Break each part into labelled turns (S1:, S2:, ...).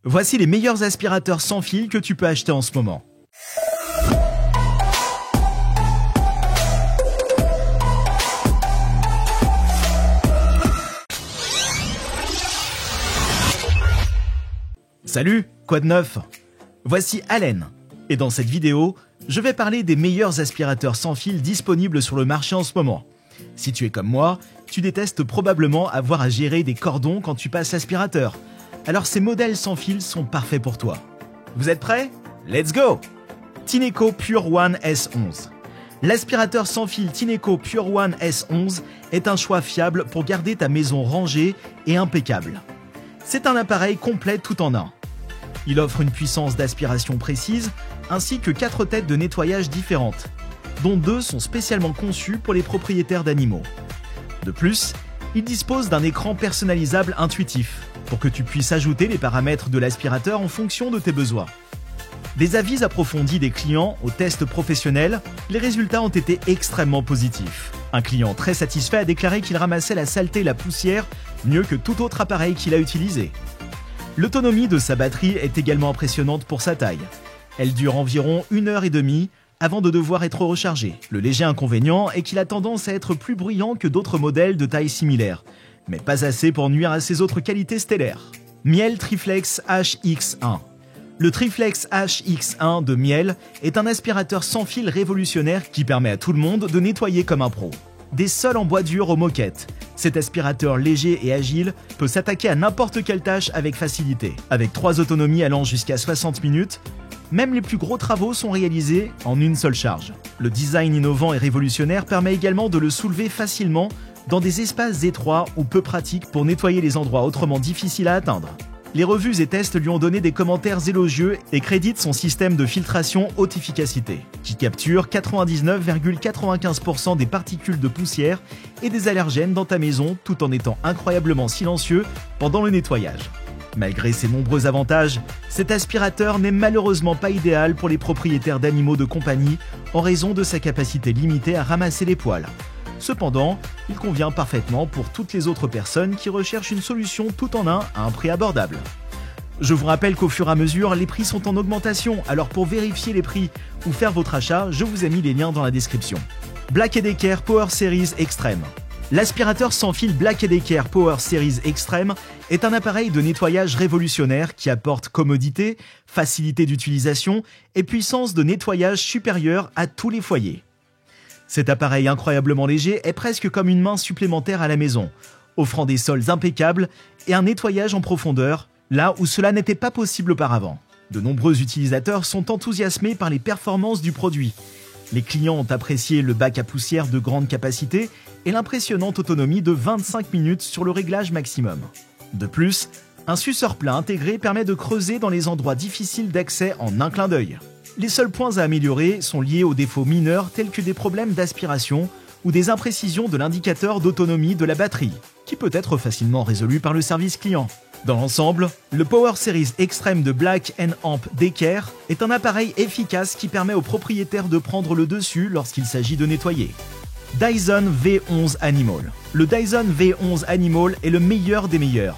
S1: Voici les meilleurs aspirateurs sans fil que tu peux acheter en ce moment. Salut, quoi de neuf? Voici Allen, et dans cette vidéo, je vais parler des meilleurs aspirateurs sans fil disponibles sur le marché en ce moment. Si tu es comme moi, tu détestes probablement avoir à gérer des cordons quand tu passes l'aspirateur. Alors ces modèles sans fil sont parfaits pour toi. Vous êtes prêts? Let's go! Tineco Pure One S11. L'aspirateur sans fil Tineco Pure One S11 est un choix fiable pour garder ta maison rangée et impeccable. C'est un appareil complet tout en un. Il offre une puissance d'aspiration précise ainsi que 4 têtes de nettoyage différentes, dont 2 sont spécialement conçues pour les propriétaires d'animaux. De plus, il dispose d'un écran personnalisable intuitif pour que tu puisses ajouter les paramètres de l'aspirateur en fonction de tes besoins. Des avis approfondis des clients aux tests professionnels, les résultats ont été extrêmement positifs. Un client très satisfait a déclaré qu'il ramassait la saleté et la poussière mieux que tout autre appareil qu'il a utilisé. L'autonomie de sa batterie est également impressionnante pour sa taille. Elle dure environ 1h30 avant de devoir être rechargée. Le léger inconvénient est qu'il a tendance à être plus bruyant que d'autres modèles de taille similaire, mais pas assez pour nuire à ses autres qualités stellaires. Miele Triflex HX1. Le Triflex HX1 de Miele est un aspirateur sans fil révolutionnaire qui permet à tout le monde de nettoyer comme un pro. Des sols en bois dur aux moquettes, cet aspirateur léger et agile peut s'attaquer à n'importe quelle tâche avec facilité. Avec 3 autonomies allant jusqu'à 60 minutes, même les plus gros travaux sont réalisés en une seule charge. Le design innovant et révolutionnaire permet également de le soulever facilement dans des espaces étroits ou peu pratiques pour nettoyer les endroits autrement difficiles à atteindre. Les revues et tests lui ont donné des commentaires élogieux et créditent son système de filtration haute efficacité, qui capture 99,95% des particules de poussière et des allergènes dans ta maison tout en étant incroyablement silencieux pendant le nettoyage. Malgré ses nombreux avantages, cet aspirateur n'est malheureusement pas idéal pour les propriétaires d'animaux de compagnie en raison de sa capacité limitée à ramasser les poils. Cependant, il convient parfaitement pour toutes les autres personnes qui recherchent une solution tout en un à un prix abordable. Je vous rappelle qu'au fur et à mesure, les prix sont en augmentation, alors pour vérifier les prix ou faire votre achat, je vous ai mis les liens dans la description. Black & Decker Power Series Extreme. L'aspirateur sans fil Black & Decker Power Series Extreme est un appareil de nettoyage révolutionnaire qui apporte commodité, facilité d'utilisation et puissance de nettoyage supérieure à tous les foyers. Cet appareil incroyablement léger est presque comme une main supplémentaire à la maison, offrant des sols impeccables et un nettoyage en profondeur, là où cela n'était pas possible auparavant. De nombreux utilisateurs sont enthousiasmés par les performances du produit. Les clients ont apprécié le bac à poussière de grande capacité et l'impressionnante autonomie de 25 minutes sur le réglage maximum. De plus, un suceur plat intégré permet de creuser dans les endroits difficiles d'accès en un clin d'œil. Les seuls points à améliorer sont liés aux défauts mineurs tels que des problèmes d'aspiration ou des imprécisions de l'indicateur d'autonomie de la batterie, qui peut être facilement résolu par le service client. Dans l'ensemble, le Power Series Extreme de Black & Decker est un appareil efficace qui permet aux propriétaires de prendre le dessus lorsqu'il s'agit de nettoyer. Dyson V11 Animal. Le Dyson V11 Animal est le meilleur des meilleurs.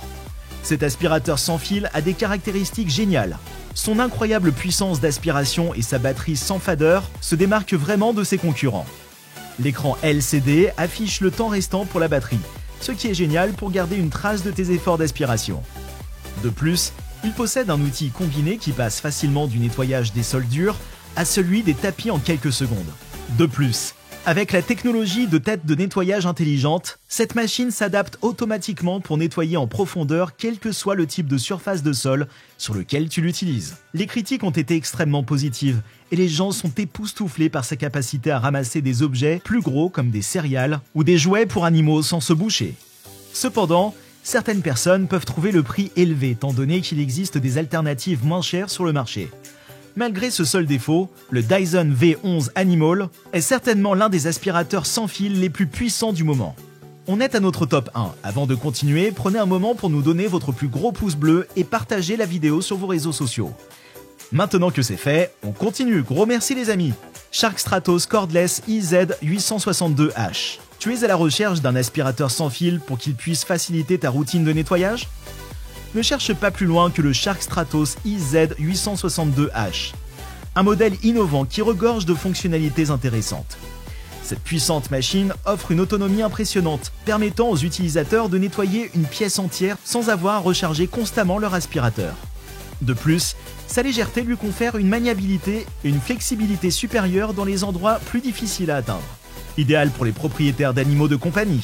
S1: Cet aspirateur sans fil a des caractéristiques géniales. Son incroyable puissance d'aspiration et sa batterie sans fadeur se démarquent vraiment de ses concurrents. L'écran LCD affiche le temps restant pour la batterie, ce qui est génial pour garder une trace de tes efforts d'aspiration. De plus, il possède un outil combiné qui passe facilement du nettoyage des sols durs à celui des tapis en quelques secondes. De plus, avec la technologie de tête de nettoyage intelligente, cette machine s'adapte automatiquement pour nettoyer en profondeur quel que soit le type de surface de sol sur lequel tu l'utilises. Les critiques ont été extrêmement positives et les gens sont époustouflés par sa capacité à ramasser des objets plus gros comme des céréales ou des jouets pour animaux sans se boucher. Cependant, certaines personnes peuvent trouver le prix élevé étant donné qu'il existe des alternatives moins chères sur le marché. Malgré ce seul défaut, le Dyson V11 Animal est certainement l'un des aspirateurs sans fil les plus puissants du moment. On est à notre top 1. Avant de continuer, prenez un moment pour nous donner votre plus gros pouce bleu et partagez la vidéo sur vos réseaux sociaux. Maintenant que c'est fait, on continue. Gros merci les amis. Shark Stratos Cordless IZ862H. Tu es à la recherche d'un aspirateur sans fil pour qu'il puisse faciliter ta routine de nettoyage ? Ne cherche pas plus loin que le Shark Stratos IZ862H, un modèle innovant qui regorge de fonctionnalités intéressantes. Cette puissante machine offre une autonomie impressionnante, permettant aux utilisateurs de nettoyer une pièce entière sans avoir à recharger constamment leur aspirateur. De plus, sa légèreté lui confère une maniabilité et une flexibilité supérieure dans les endroits plus difficiles à atteindre. Idéal pour les propriétaires d'animaux de compagnie.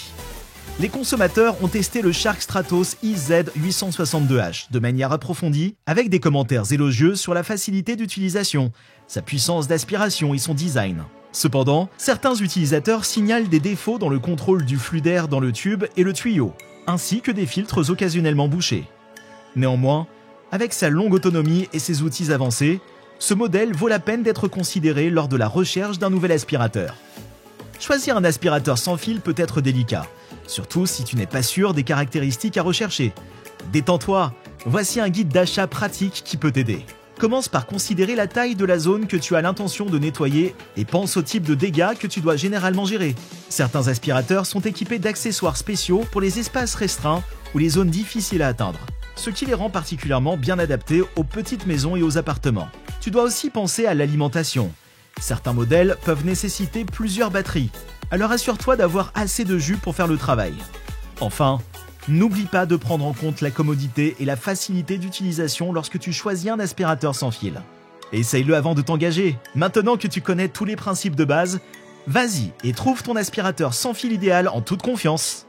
S1: Les consommateurs ont testé le Shark Stratos IZ862H de manière approfondie, avec des commentaires élogieux sur la facilité d'utilisation, sa puissance d'aspiration et son design. Cependant, certains utilisateurs signalent des défauts dans le contrôle du flux d'air dans le tube et le tuyau, ainsi que des filtres occasionnellement bouchés. Néanmoins, avec sa longue autonomie et ses outils avancés, ce modèle vaut la peine d'être considéré lors de la recherche d'un nouvel aspirateur. Choisir un aspirateur sans fil peut être délicat, surtout si tu n'es pas sûr des caractéristiques à rechercher. Détends-toi, voici un guide d'achat pratique qui peut t'aider. Commence par considérer la taille de la zone que tu as l'intention de nettoyer et pense au type de dégâts que tu dois généralement gérer. Certains aspirateurs sont équipés d'accessoires spéciaux pour les espaces restreints ou les zones difficiles à atteindre, ce qui les rend particulièrement bien adaptés aux petites maisons et aux appartements. Tu dois aussi penser à l'alimentation. Certains modèles peuvent nécessiter plusieurs batteries, alors assure-toi d'avoir assez de jus pour faire le travail. Enfin, n'oublie pas de prendre en compte la commodité et la facilité d'utilisation lorsque tu choisis un aspirateur sans fil. Essaye-le avant de t'engager. Maintenant que tu connais tous les principes de base, vas-y et trouve ton aspirateur sans fil idéal en toute confiance.